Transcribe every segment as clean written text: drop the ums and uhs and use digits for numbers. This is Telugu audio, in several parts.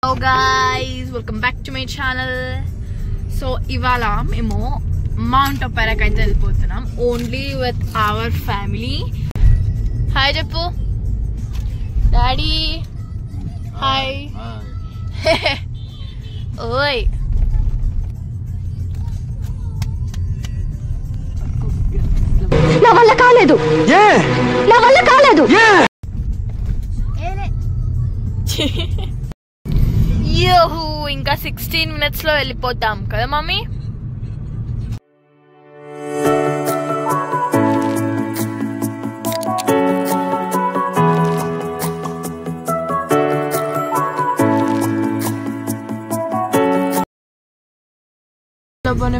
Hello guys, welcome back to my channel. So ivala memo Mount Opera ki aithe vellipothunam only with our family. Hi Jappu. Daddy. Hi. Hi. Oi. నా వల్ల కాలేదు. నా వల్ల కాలేదు. యోహూ ఇంకా 16 minutes లో వెళ్ళిపోతాం కదా మమ్మీ.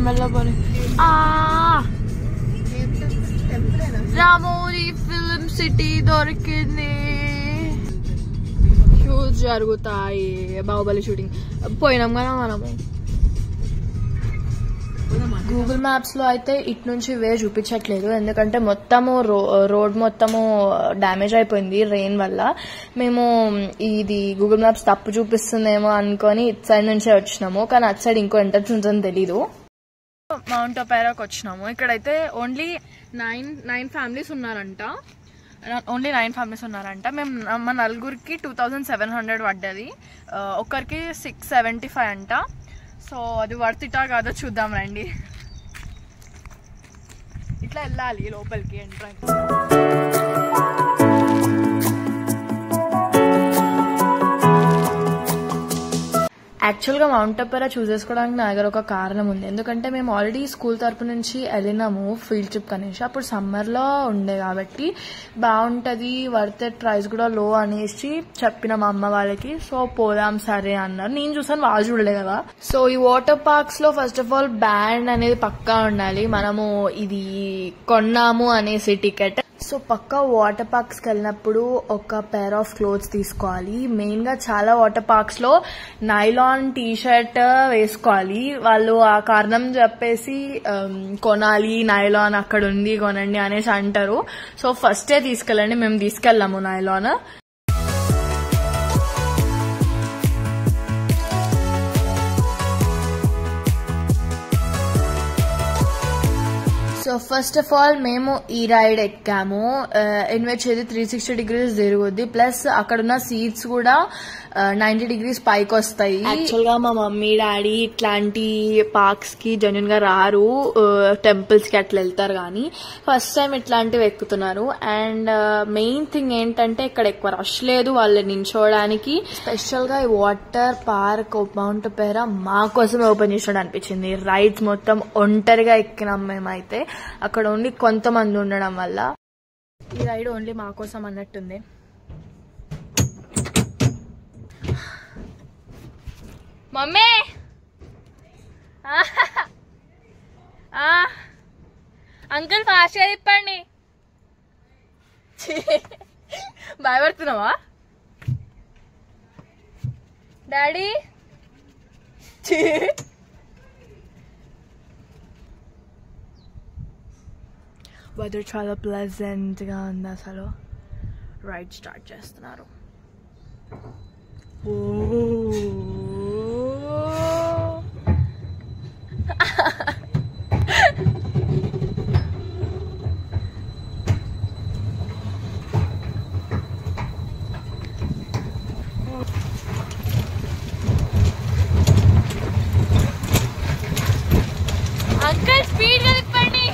మెల్లబోని రామోజీ ఫిల్మ్ సిటీ దొరికింది. షూస్ జరుగుతాయి. బాహుబలి షూటింగ్ పోయినాం కదా మనము. గూగుల్ మ్యాప్స్ లో అయితే ఇటు నుంచి వే చూపించట్లేదు, ఎందుకంటే మొత్తము రోడ్ మొత్తము డ్యామేజ్ అయిపోయింది రెయిన్ వల్ల. మేము ఇది గూగుల్ మ్యాప్స్ తప్పు చూపిస్తుందేమో అనుకొని ఇటు సైడ్ నుంచే వచ్చినాము, కానీ అటు సైడ్ ఇంకో ఎంట్రన్స్ ఉంటుందని తెలీదు. మౌంట్ ఒపెరాకి వచ్చినాము. ఇక్కడైతే ఓన్లీ 9 ఫ్యామిలీస్ ఉన్నారంట. మేము మా నలుగురికి 2700 పడ్డది, ఒక్కరికి 675 అంట. సో అది వర్త్ ఇటా కాదో చూద్దాం రండి. ఇట్లా వెళ్ళాలి లోపలికి ఎంట్రన్స్. యాక్చువల్గా మౌంట్ ఒపెరా చూస్ చేసుకోవడానికి నా దగ్గర ఒక కారణం ఉంది. ఎందుకంటే మేము ఆల్రెడీ స్కూల్ తరపు నుంచి వెళ్ళినాము ఫీల్డ్ ట్రిప్ అనేసి. అప్పుడు సమ్మర్లో ఉండే కాబట్టి బాగుంటుంది, వర్త్ ఇట్, ప్రైస్ కూడా లో అనేసి చెప్పిన మా అమ్మ వాళ్ళకి. సో పోదాం సరే అన్నారు. నేను చూసాను, వాళ్ళు చూడలే కదా. సో ఈ వాటర్ పార్క్స్ లో ఫస్ట్ ఆఫ్ ఆల్ బ్యాండ్ అనేది పక్కా ఉండాలి. మనము ఇది కొన్నాము అనేసి టికెట్. సో పక్కా వాటర్ పార్క్స్కి వెళ్ళినప్పుడు ఒక పేర్ ఆఫ్ క్లోత్స్ తీసుకోవాలి. మెయిన్ గా చాలా వాటర్ పార్క్స్ లో నైలాన్ టీ షర్ట్ వేసుకోవాలి. వాళ్ళు ఆ కారణం చెప్పేసి కొనాలి, నైలాన్ అక్కడ ఉంది కొనండి అనేసి అంటారు. సో ఫస్టే తీసుకెళ్ళండి. మేము తీసుకెళ్ళాము నైలాన్. సో ఫస్ట్ ఆఫ్ ఆల్ మేము ఈ రైడ్ ఎక్కాము. ఇన్వెస్ట్ చేసి 360 degrees తిరుగుద్ది. ప్లస్ అక్కడున్న సీట్స్ కూడా 90 degrees పైకి వస్తాయి. యాక్చువల్ గా మా మమ్మీ డాడీ ఇట్లాంటి పార్క్స్ కి జెన్యున్ గా రారు, టెంపుల్స్ కి అట్లా వెళ్తారు, కానీ ఫస్ట్ టైం ఇట్లాంటివి ఎక్కుతున్నారు. అండ్ మెయిన్ థింగ్ ఏంటంటే ఇక్కడ ఎక్కువ రష్ లేదు వాళ్ళు నించోడానికి. స్పెషల్ గా ఈ వాటర్ పార్క్ మౌంట్ ఒపెరా మా కోసమే ఓపెన్ చేసినట్టు అనిపించింది. రైడ్స్ మొత్తం ఒంటరిగా ఎక్కినాం మేమైతే, అక్కడ ఓన్లీ కొంతమంది ఉండడం వల్ల. ఈ రైడ్ ఓన్లీ మా కోసం అన్నట్టుంది. మమ్మీ అంకుల్ ఫాస్ట్గా తిప్పండి. భయపడుతున్నావా డాడీ? వెదర్ చాలా ప్లెజెంట్ గా ఉంది అసలు. రైడ్ స్టార్ట్ చేస్తున్నారు. అంకల్ స్పీడ్ గా తిప్పండి.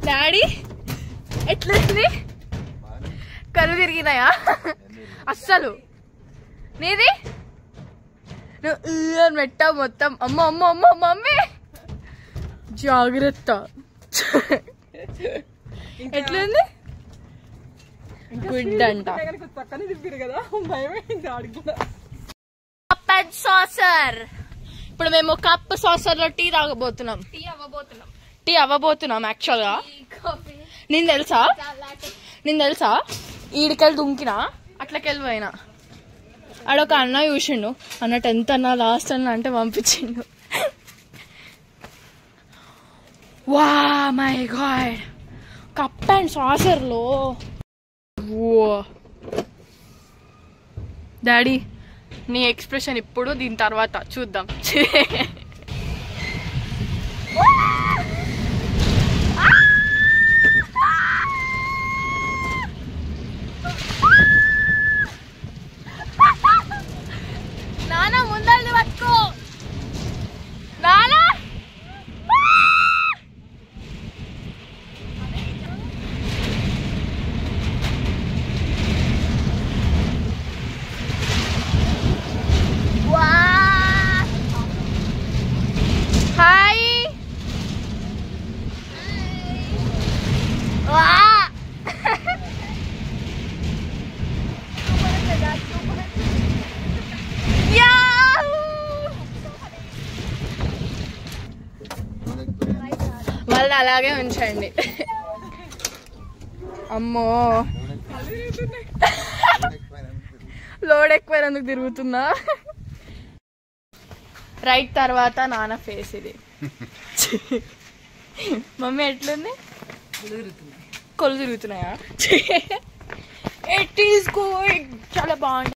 డాడీ ఎట్లుంది? కళ్ళు తిరిగినాయా? అస్సలు నీది నువ్వు మెట్ట మొత్తం. అమ్మ అమ్మ అమ్మ మమ్మీ జాగ్రత్త. ఎట్లుంది? గుడ్ అంట. సాసర్. ఇప్పుడు మేము కప్ సాసర్ లో టీ తాగబోతున్నాం. టీ అవ్వబోతున్నాం. టీ అవ్వబోతున్నాం యాక్చువల్గా. నేను తెలుసా ఈడికెళ్ళి దుంకినా అట్లకెళ్ళి పోయినా. ఆడొక అన్న చూసిండు, అన్న 10th అన్న లాస్ట్ అన్న అంటే పంపించిండు. వా మై గాడ్, కప్ అండ్ సాసర్లో. డాడీ నీ ఎక్స్ప్రెషన్ ఇప్పుడు, దీని తర్వాత చూద్దాం. నాన్న ముందల్ని పట్టుకో నాన్న. హాయ్ మళ్ళీ అలాగే ఉంచండి. అమ్మో లోడ్ ఎక్కువైనందుకు తిరుగుతున్నా. రైట్ తర్వాత నాన్న ఫేస్ ఇది. మమ్మీ ఎట్లుంది? కొలు తిరుగుతున్నాయా? ఇట్ ఈస్ గుడ్, చాలా బాగుంది.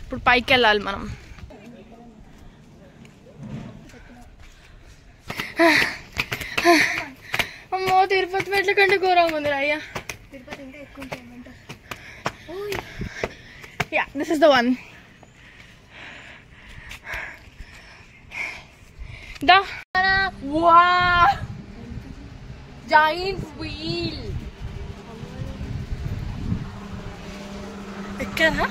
ఇప్పుడు పైకి వెళ్ళాలి మనం. అమ్మో తిరుపతి మెట్ల కంటే ఘోరంగా ఉంది అయ్యా. Yeah, this is the one. Joint wheel ఎక్కడా?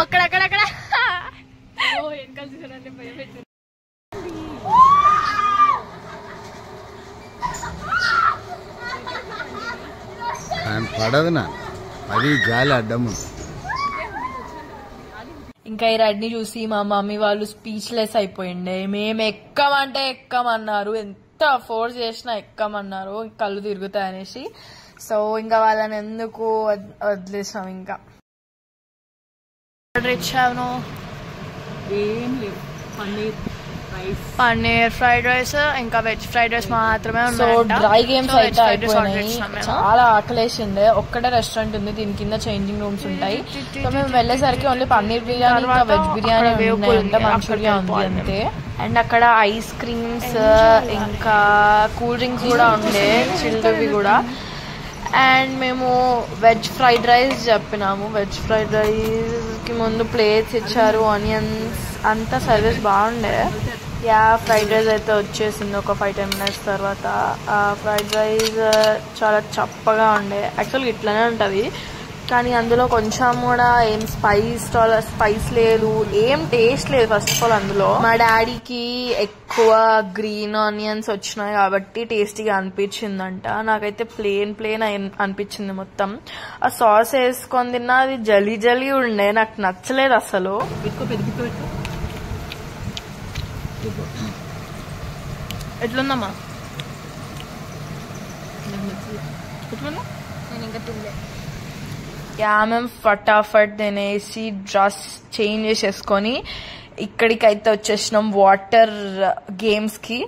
అక్కడక్కడక్కడ పడదు నా, అది గాలి అడ్డము. ఇంకా ఈ రైడ్ని చూసి మా మమ్మీ వాళ్ళు స్పీచ్లెస్ అయిపోయిండే. మేము ఎక్కమంటే ఎక్కమన్నారు, ఎంత ఫోర్స్ చేసినా ఎక్కమన్నారు, కళ్ళు తిరుగుతాయి అనేసి. సో ఇంకా వాళ్ళని ఎందుకు వదిలేసాం. ఇంకా ఇచ్చాను ఏం లేవు, పన్నీర్ ఫ్రైడ్ రైస్ ఇంకా వెజ్ ఫ్రైడ్ రైస్ మాత్రమే. సో డ్రై గేమ్స్ అయితే అయిపోయినాయి. చాలా ఆకలేసిండే. ఒక్కటే రెస్టారెంట్ ఉంది, దీని కింద చేంజింగ్ రూమ్స్ ఉంటాయి. సో మేము వెళ్ళేసరికి ఓన్లీ పన్నీర్ బిర్యానీ ఇంకా వెజ్ బిర్యానీ అంతా మంచూరియా ఉంది అంతే. అండ్ అక్కడ ఐస్ క్రీమ్స్ ఇంకా కూల్ డ్రింక్స్ కూడా ఉండే, చిల్డ్వి కూడా. అండ్ మేము వెజ్ ఫ్రైడ్ రైస్ చెప్పినాము. వెజ్ ఫ్రైడ్ రైస్కి ముందు ప్లేట్స్ ఇచ్చారు, ఆనియన్స్, అంతా సర్వీస్ బాగుండే. యా, ఫ్రైడ్ రైస్ అయితే వచ్చేసింది ఒక 5-10 minutes తర్వాత. ఆ ఫ్రైడ్ రైస్ చాలా చప్పగా ఉండే. యాక్చువల్గా ఇట్లానే ఉంటుంది, కానీ అందులో కొంచెం కూడా ఏం స్పైస్ లేదు, ఏం టేస్ట్ లేదు. ఫస్ట్ ఆఫ్ ఆల్ అందులో మా డాడీకి ఎక్కువ గ్రీన్ ఆనియన్స్ వచ్చినాయి కాబట్టి టేస్టీగా అనిపించిందంట. నాకైతే ప్లేన్ అనిపించింది మొత్తం. ఆ సాస్ వేసుకొని తిన్నా అది జలీ ఉండే, నాకు నచ్చలేదు అసలు. ఎట్లుందమ్మా? ఎట్లుందా? నేను ఇంకా తినలే. యా, మేము ఫటాఫట్ తినేసి డ్రెస్ చేంజ్ చేసేసుకొని ఇక్కడికైతే వచ్చేసినాం వాటర్ గేమ్స్ కి.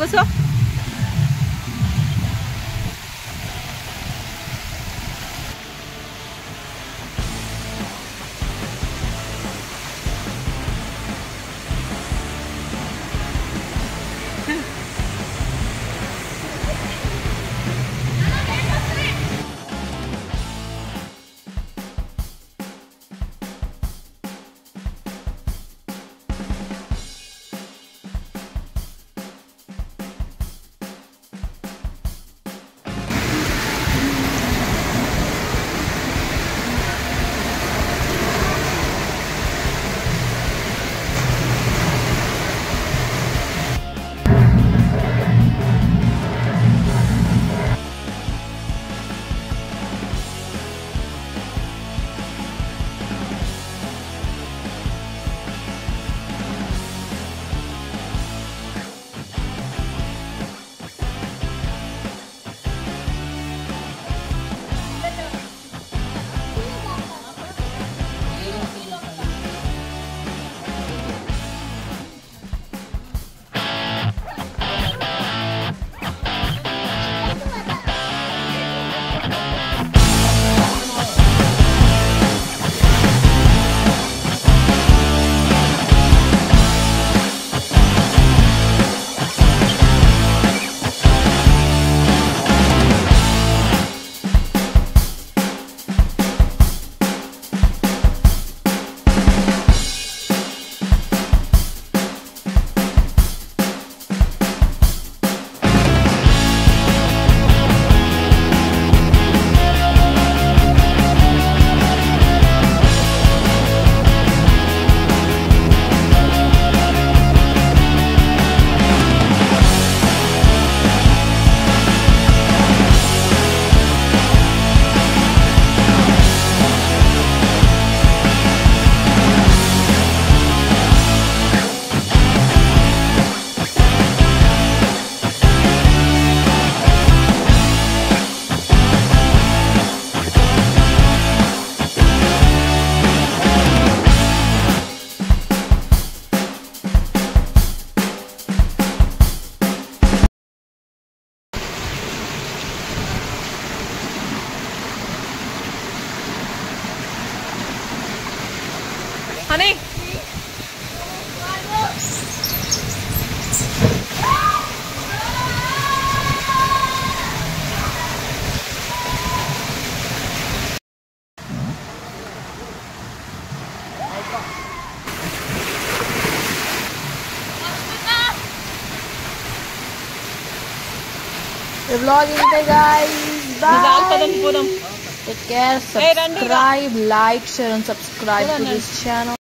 Gusto? Money vlog inte guys. Bye. పోదాం Take care. Subscribe, like, share and subscribe to this channel.